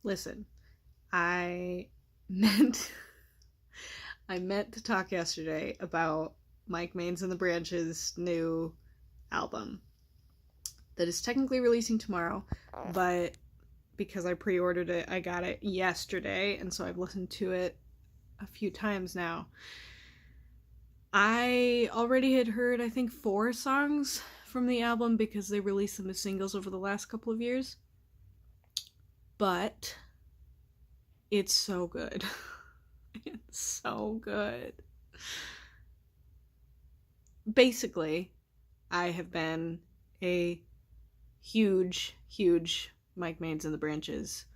Listen, I meant I meant to talk yesterday about Mike Mains and the Branches' new album that is technically releasing tomorrow, but because I pre-ordered it, I got it yesterday, and so I've listened to it a few times now. I already had heard, I think, 4 songs from the album because they released them as singles over the last couple of years. But it's so good. It's so good. Basically, I have been a huge Mike Mains and the Branches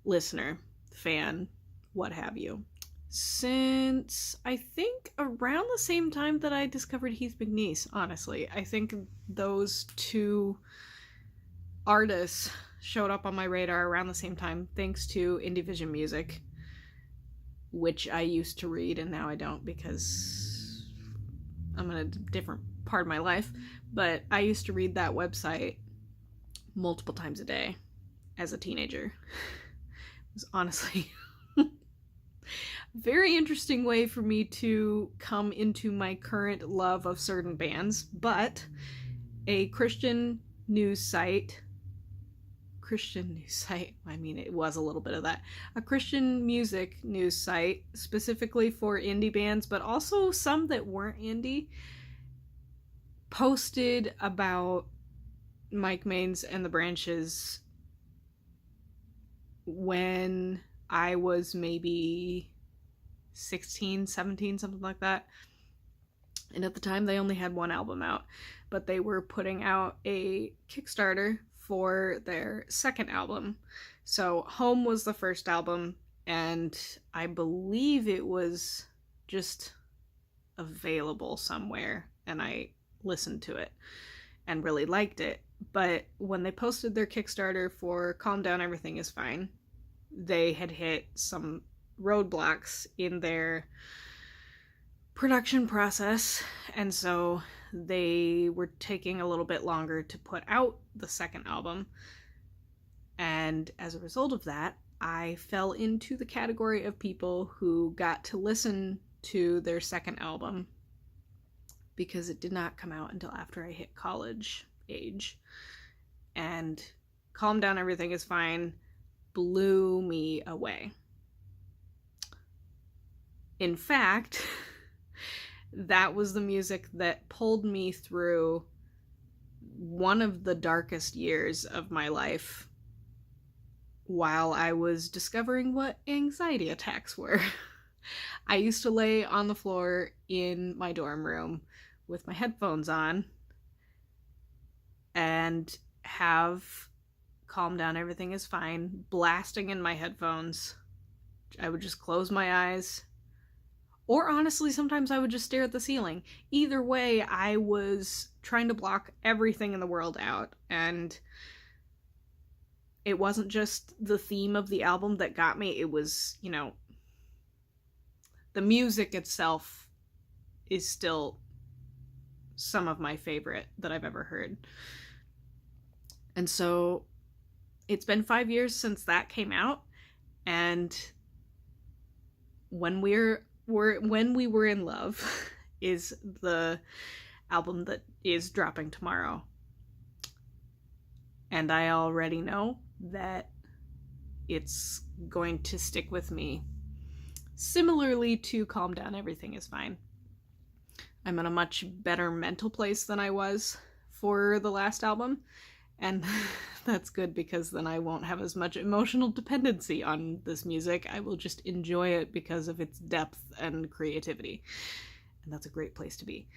listener, fan, what have you, since I think around the same time that I discovered Heath McNease, honestly. I think those two artists showed up on my radar around the same time thanks to Indie Vision Music, which I used to read and now I don't because I'm in a different part of my life. But I used to read that website multiple times a day as a teenager. It was honestly a very interesting way for me to come into my current love of certain bands. But a Christian news site, I mean, it was a little bit of that. A Christian music news site, specifically for indie bands, but also some that weren't indie, posted about Mike Mains and the Branches when I was maybe 16, 17, something like that. And at the time, they only had one album out, but they were putting out a Kickstarter for their second album. So Home was the first album, and I believe it was just available somewhere, and I listened to it and really liked it. But when they posted their Kickstarter for Calm Down, Everything Is Fine, they had hit some roadblocks in their production process, and so they were taking a little bit longer to put out the second album. And as a result of that, I fell into the category of people who got to listen to their second album because it did not come out until after I hit college age. And Calm Down, Everything Is Fine blew me away. In fact, that was the music that pulled me through one of the darkest years of my life while I was discovering what anxiety attacks were. I used to lay on the floor in my dorm room with my headphones on and have Calm Down, Everything Is Fine blasting in my headphones. I would just close my eyes. Or honestly, sometimes I would just stare at the ceiling. Either way, I was trying to block everything in the world out. And it wasn't just the theme of the album that got me. It was, the music itself is still some of my favorite that I've ever heard. And so it's been 5 years since that came out. And When We Were in Love is the album that is dropping tomorrow. And I already know that it's going to stick with me. Similarly to Calm Down, Everything Is Fine. I'm in a much better mental place than I was for the last album. And that's good because then I won't have as much emotional dependency on this music. I will just enjoy it because of its depth and creativity. And that's a great place to be.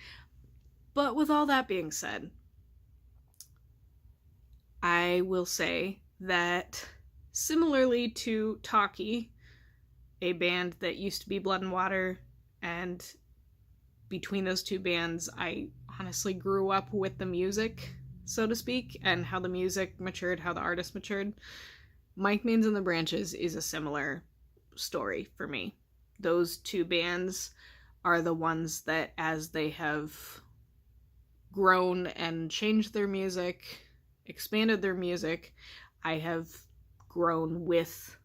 But with all that being said, I will say that similarly to Talkie, a band that used to be Blood and Water, and between those two bands, I honestly grew up with the music, so to speak, and how the music matured, how the artist matured. Mike Mains and the Branches is a similar story for me. Those two bands are the ones that, as they have grown and changed their music, expanded their music, I have grown with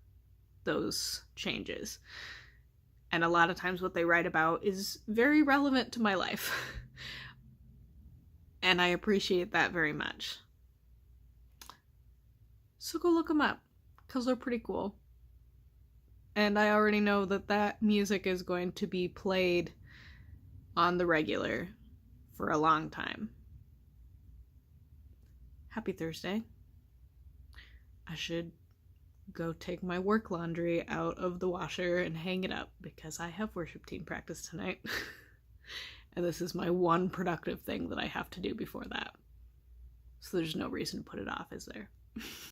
those changes. And a lot of times what they write about is very relevant to my life. And I appreciate that very much. So go look them up, because they're pretty cool. And I already know that that music is going to be played on the regular for a long time. Happy Thursday. I should go take my work laundry out of the washer and hang it up because I have worship team practice tonight. And this is my one productive thing that I have to do before that. So there's no reason to put it off, is there?